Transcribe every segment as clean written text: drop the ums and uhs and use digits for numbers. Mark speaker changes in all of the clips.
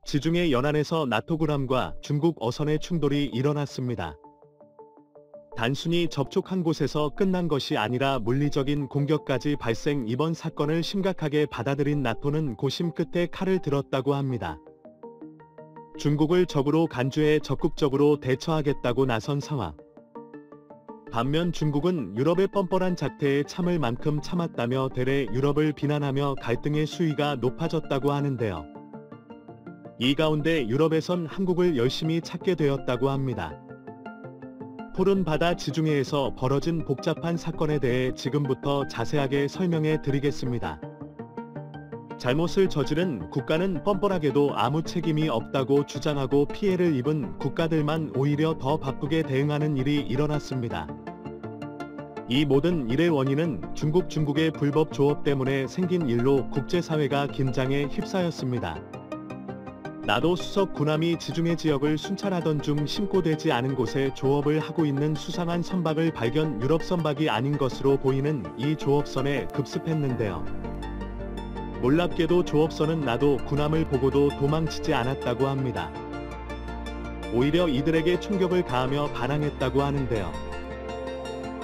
Speaker 1: 지중해 연안에서 나토군함과 중국 어선의 충돌이 일어났습니다. 단순히 접촉한 곳에서 끝난 것이 아니라 물리적인 공격까지 발생. 이번 사건을 심각하게 받아들인 나토는 고심 끝에 칼을 들었다고 합니다. 중국을 적으로 간주해 적극적으로 대처하겠다고 나선 상황. 반면 중국은 유럽의 뻔뻔한 작태에 참을 만큼 참았다며 대래 유럽을 비난하며 갈등의 수위가 높아졌다고 하는데요. 이 가운데 유럽에선 한국을 열심히 찾게 되었다고 합니다. 푸른 바다 지중해에서 벌어진 복잡한 사건에 대해 지금부터 자세하게 설명해 드리겠습니다. 잘못을 저지른 국가는 뻔뻔하게도 아무 책임이 없다고 주장하고 피해를 입은 국가들만 오히려 더 바쁘게 대응하는 일이 일어났습니다. 이 모든 일의 원인은 중국의 불법 조업 때문에 생긴 일로 국제사회가 긴장에 휩싸였습니다. 나도 수석 군함이 지중해 지역을 순찰하던 중 신고되지 않은 곳에 조업을 하고 있는 수상한 선박을 발견. 유럽 선박이 아닌 것으로 보이는 이 조업선에 급습했는데요. 놀랍게도 조업선은 나도 군함을 보고도 도망치지 않았다고 합니다. 오히려 이들에게 총격을 가하며 반항했다고 하는데요.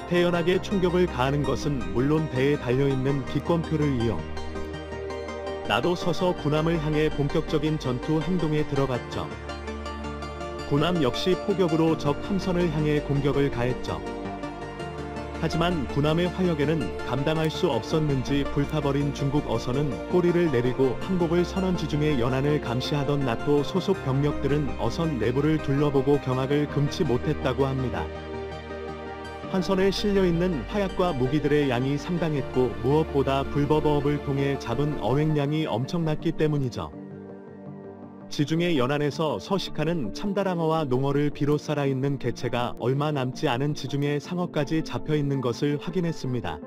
Speaker 1: 태연하게 총격을 가하는 것은 물론 배에 달려있는 기권표를 이용. 나도 서서 군함을 향해 본격적인 전투 행동에 들어갔죠. 군함 역시 포격으로 적 함선을 향해 공격을 가했죠. 하지만 군함의 화력에는 감당할 수 없었는지 불타버린 중국 어선은 꼬리를 내리고 항복을 선언. 지중해 연안을 감시하던 나토 소속 병력들은 어선 내부를 둘러보고 경악을 금치 못했다고 합니다. 환선에 실려있는 화약과 무기들의 양이 상당했고 무엇보다 불법어업을 통해 잡은 어획량이 엄청났기 때문이죠. 지중해 연안에서 서식하는 참다랑어와 농어를 비롯 살아있는 개체가 얼마 남지 않은 지중해 상어까지 잡혀있는 것을 확인했습니다.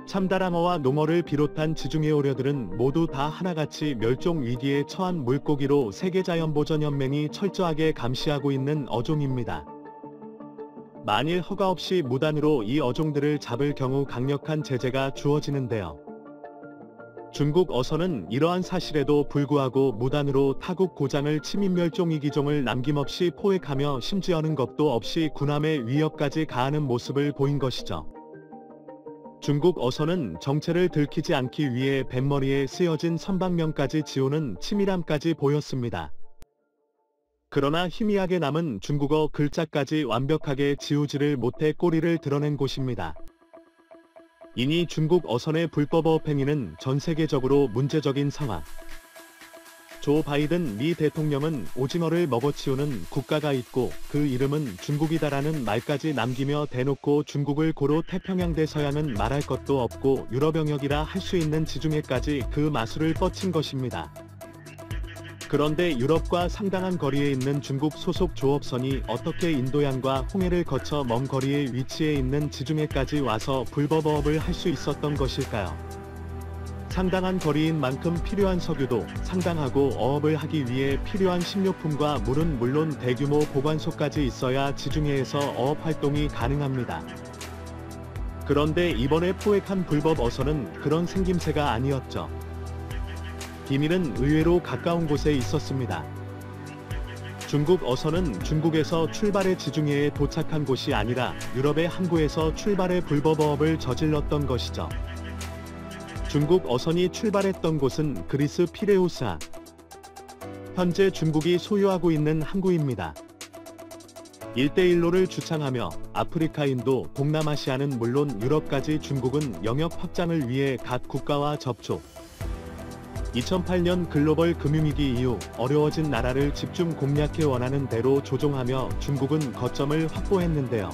Speaker 1: 참다랑어와 농어를 비롯한 지중해 어류들은 모두 다 하나같이 멸종 위기에 처한 물고기로 세계자연보전연맹이 철저하게 감시하고 있는 어종입니다. 만일 허가 없이 무단으로 이 어종들을 잡을 경우 강력한 제재가 주어지는데요. 중국 어선은 이러한 사실에도 불구하고 무단으로 타국 고장을 침입 멸종위기종을 남김없이 포획하며 심지어는 겁도 없이 군함의 위협까지 가하는 모습을 보인 것이죠. 중국 어선은 정체를 들키지 않기 위해 뱃머리에 쓰여진 선박명까지 지우는 치밀함까지 보였습니다. 그러나 희미하게 남은 중국어 글자까지 완벽하게 지우지를 못해 꼬리를 드러낸 곳입니다. 이니 중국 어선의 불법어업 행위는 전 세계적으로 문제적인 상황. 조 바이든 미 대통령은 오징어를 먹어치우는 국가가 있고 그 이름은 중국이다라는 말까지 남기며 대놓고 중국을 고로 태평양대 서양은 말할 것도 없고 유럽 영역이라 할 수 있는 지중해까지 그 마술을 뻗친 것입니다. 그런데 유럽과 상당한 거리에 있는 중국 소속 조업선이 어떻게 인도양과 홍해를 거쳐 먼 거리에 위치해 있는 지중해까지 와서 불법어업을 할 수 있었던 것일까요? 상당한 거리인 만큼 필요한 석유도 상당하고 어업을 하기 위해 필요한 식료품과 물은 물론 대규모 보관소까지 있어야 지중해에서 어업 활동이 가능합니다. 그런데 이번에 포획한 불법 어선은 그런 생김새가 아니었죠. 비밀은 의외로 가까운 곳에 있었습니다. 중국 어선은 중국에서 출발해 지중해에 도착한 곳이 아니라 유럽의 항구에서 출발해 불법어업을 저질렀던 것이죠. 중국 어선이 출발했던 곳은 그리스 피레우스항. 현재 중국이 소유하고 있는 항구입니다. 일대일로를 주창하며 아프리카, 인도, 동남아시아는 물론 유럽까지 중국은 영역 확장을 위해 각 국가와 접촉. 2008년 글로벌 금융위기 이후 어려워진 나라를 집중 공략해 원하는 대로 조종하며 중국은 거점을 확보했는데요.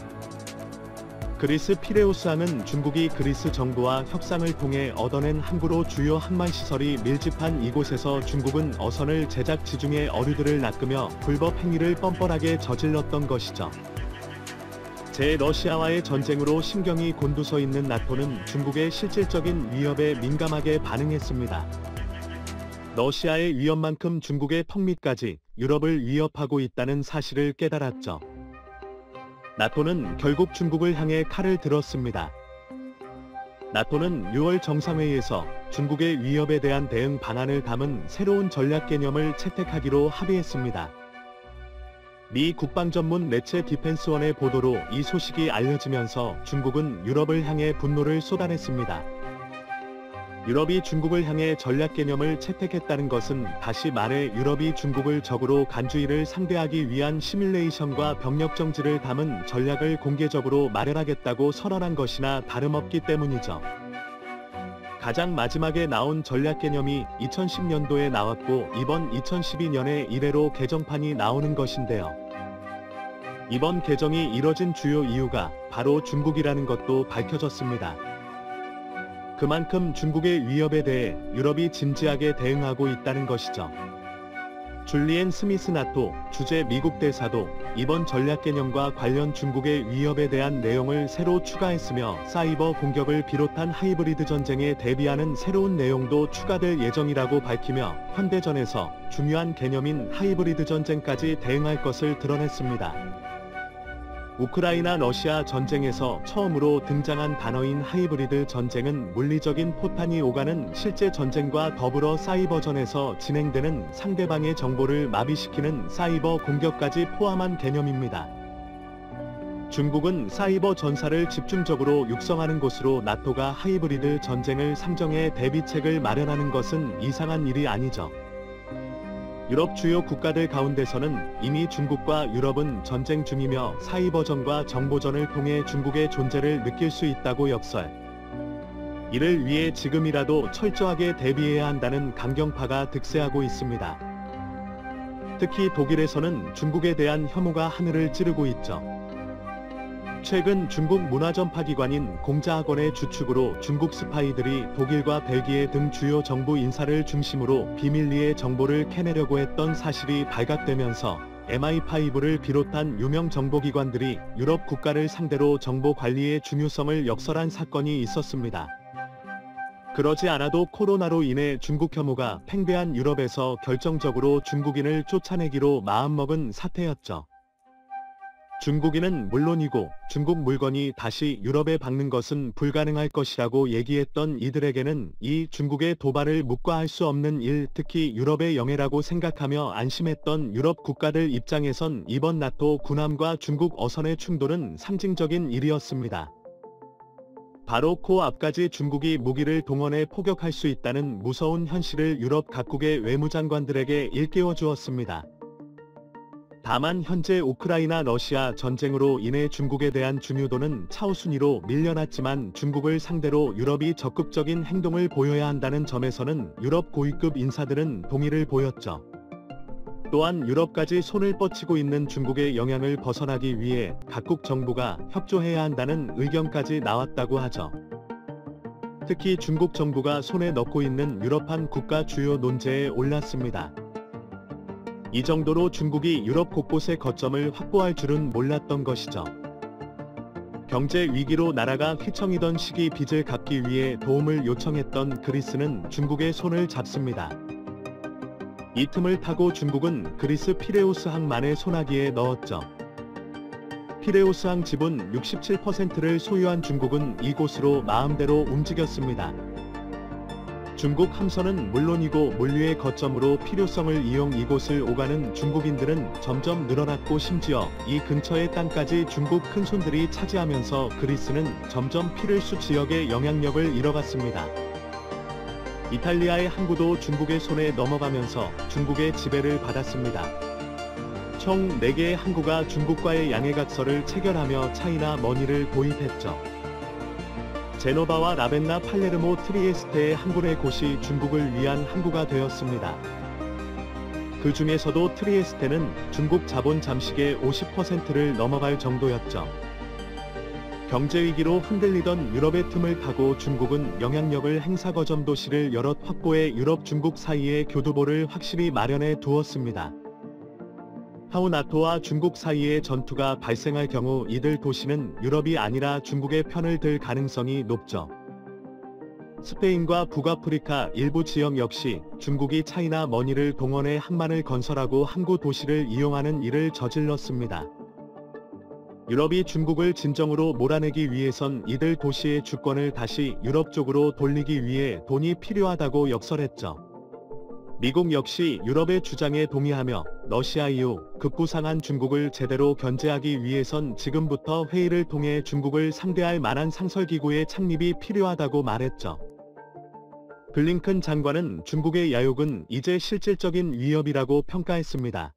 Speaker 1: 그리스 피레우스항은 중국이 그리스 정부와 협상을 통해 얻어낸 항구로 주요 항만시설이 밀집한 이곳에서 중국은 어선을 제작 지중해 어류들을 낚으며 불법 행위를 뻔뻔하게 저질렀던 것이죠. 러시아와의 전쟁으로 신경이 곤두서 있는 나토는 중국의 실질적인 위협에 민감하게 반응했습니다. 러시아의 위협만큼 중국의 턱밑까지 유럽을 위협하고 있다는 사실을 깨달았죠. 나토는 결국 중국을 향해 칼을 들었습니다. 나토는 6월 정상회의에서 중국의 위협에 대한 대응 방안을 담은 새로운 전략 개념을 채택하기로 합의했습니다. 미 국방전문 매체 디펜스원의 보도로 이 소식이 알려지면서 중국은 유럽을 향해 분노를 쏟아냈습니다. 유럽이 중국을 향해 전략 개념을 채택했다는 것은 다시 말해 유럽이 중국을 적으로 간주의를 상대하기 위한 시뮬레이션과 병력 정지를 담은 전략을 공개적으로 마련하겠다고 선언한 것이나 다름없기 때문이죠. 가장 마지막에 나온 전략 개념이 2010년도에 나왔고 이번 2012년에 이래로 개정판이 나오는 것인데요. 이번 개정이 이뤄진 주요 이유가 바로 중국이라는 것도 밝혀졌습니다. 그만큼 중국의 위협에 대해 유럽이 진지하게 대응하고 있다는 것이죠. 줄리엔 스미스 나토 주재 미국 대사도 이번 전략 개념과 관련 중국의 위협에 대한 내용을 새로 추가했으며 사이버 공격을 비롯한 하이브리드 전쟁에 대비하는 새로운 내용도 추가될 예정이라고 밝히며 현대전에서 중요한 개념인 하이브리드 전쟁까지 대응할 것을 드러냈습니다. 우크라이나 러시아 전쟁에서 처음으로 등장한 단어인 하이브리드 전쟁은 물리적인 포탄이 오가는 실제 전쟁과 더불어 사이버전에서 진행되는 상대방의 정보를 마비시키는 사이버 공격까지 포함한 개념입니다. 중국은 사이버 전사를 집중적으로 육성하는 곳으로 나토가 하이브리드 전쟁을 상정해 대비책을 마련하는 것은 이상한 일이 아니죠. 유럽 주요 국가들 가운데서는 이미 중국과 유럽은 전쟁 중이며 사이버전과 정보전을 통해 중국의 존재를 느낄 수 있다고 역설. 이를 위해 지금이라도 철저하게 대비해야 한다는 강경파가 득세하고 있습니다. 특히 독일에서는 중국에 대한 혐오가 하늘을 찌르고 있죠. 최근 중국 문화전파기관인 공자학원의 주축으로 중국 스파이들이 독일과 벨기에 등 주요 정부 인사를 중심으로 비밀리에 정보를 캐내려고 했던 사실이 발각되면서 MI5를 비롯한 유명 정보기관들이 유럽 국가를 상대로 정보 관리의 중요성을 역설한 사건이 있었습니다. 그러지 않아도 코로나로 인해 중국 혐오가 팽배한 유럽에서 결정적으로 중국인을 쫓아내기로 마음먹은 사태였죠. 중국인은 물론이고 중국 물건이 다시 유럽에 박는 것은 불가능할 것이라고 얘기했던 이들에게는 이 중국의 도발을 묵과할 수 없는 일, 특히 유럽의 영예라고 생각하며 안심했던 유럽 국가들 입장에선 이번 나토 군함과 중국 어선의 충돌은 상징적인 일이었습니다. 바로 코앞까지 중국이 무기를 동원해 포격할 수 있다는 무서운 현실을 유럽 각국의 외무장관들에게 일깨워 주었습니다. 다만 현재 우크라이나 러시아 전쟁으로 인해 중국에 대한 중요도는 차우순위로 밀려났지만 중국을 상대로 유럽이 적극적인 행동을 보여야 한다는 점에서는 유럽 고위급 인사들은 동의를 보였죠. 또한 유럽까지 손을 뻗치고 있는 중국의 영향을 벗어나기 위해 각국 정부가 협조해야 한다는 의견까지 나왔다고 하죠. 특히 중국 정부가 손에 넣고 있는 유럽판 국가 주요 논제에 올랐습니다. 이 정도로 중국이 유럽 곳곳에 거점을 확보할 줄은 몰랐던 것이죠. 경제 위기로 나라가 휘청이던 시기 빚을 갚기 위해 도움을 요청했던 그리스는 중국의 손을 잡습니다. 이 틈을 타고 중국은 그리스 피레우스 항만의 소나기에 넣었죠. 피레우스 항 지분 67%를 소유한 중국은 이곳으로 마음대로 움직였습니다. 중국 함선은 물론이고 물류의 거점으로 필요성을 이용 이곳을 오가는 중국인들은 점점 늘어났고 심지어 이 근처의 땅까지 중국 큰손들이 차지하면서 그리스는 점점 필요수 지역의 영향력을 잃어갔습니다. 이탈리아의 항구도 중국의 손에 넘어가면서 중국의 지배를 받았습니다. 총 4개의 항구가 중국과의 양해각서를 체결하며 차이나 머니를 도입했죠. 제노바와 라벤나 팔레르모 트리에스테의 한 군의 곳이 중국을 위한 항구가 되었습니다. 그 중에서도 트리에스테는 중국 자본 잠식의 50%를 넘어갈 정도였죠. 경제위기로 흔들리던 유럽의 틈을 타고 중국은 영향력을 행사 거점 도시를 여럿 확보해 유럽 중국 사이의 교두보를 확실히 마련해 두었습니다. 하우 나토와 중국 사이의 전투가 발생할 경우 이들 도시는 유럽이 아니라 중국의 편을 들 가능성이 높죠. 스페인과 북아프리카 일부 지역 역시 중국이 차이나 머니를 동원해 항만을 건설하고 항구 도시를 이용하는 일을 저질렀습니다. 유럽이 중국을 진정으로 몰아내기 위해선 이들 도시의 주권을 다시 유럽 쪽으로 돌리기 위해 돈이 필요하다고 역설했죠. 미국 역시 유럽의 주장에 동의하며 러시아 이후 급부상한 중국을 제대로 견제하기 위해선 지금부터 회의를 통해 중국을 상대할 만한 상설기구의 창립이 필요하다고 말했죠. 블링컨 장관은 중국의 야욕은 이제 실질적인 위협이라고 평가했습니다.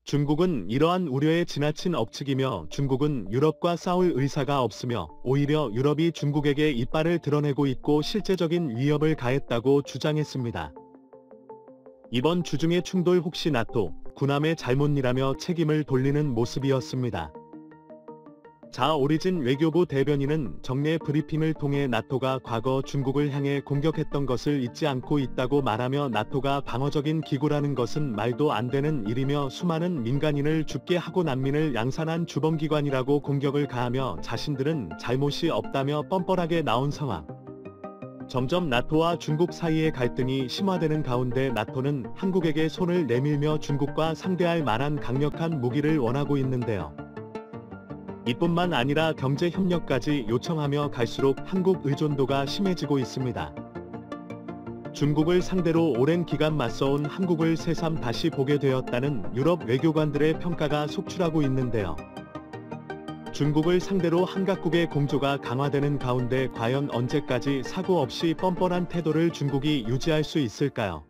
Speaker 1: 중국은 이러한 우려에 지나친 억측이며 중국은 유럽과 싸울 의사가 없으며 오히려 유럽이 중국에게 이빨을 드러내고 있고 실제적인 위협을 가했다고 주장했습니다. 이번 주중의 충돌 혹시 나토, 군함의 잘못이라며 책임을 돌리는 모습이었습니다. 자 오리진 외교부 대변인은 정례 브리핑을 통해 나토가 과거 중국을 향해 공격했던 것을 잊지 않고 있다고 말하며 나토가 방어적인 기구라는 것은 말도 안 되는 일이며 수많은 민간인을 죽게 하고 난민을 양산한 주범기관이라고 공격을 가하며 자신들은 잘못이 없다며 뻔뻔하게 나온 상황. 점점 나토와 중국 사이의 갈등이 심화되는 가운데 나토는 한국에게 손을 내밀며 중국과 상대할 만한 강력한 무기를 원하고 있는데요. 이뿐만 아니라 경제 협력까지 요청하며 갈수록 한국 의존도가 심해지고 있습니다. 중국을 상대로 오랜 기간 맞서온 한국을 새삼 다시 보게 되었다는 유럽 외교관들의 평가가 속출하고 있는데요. 중국을 상대로 한 각국의 공조가 강화되는 가운데 과연 언제까지 사고 없이 뻔뻔한 태도를 중국이 유지할 수 있을까요?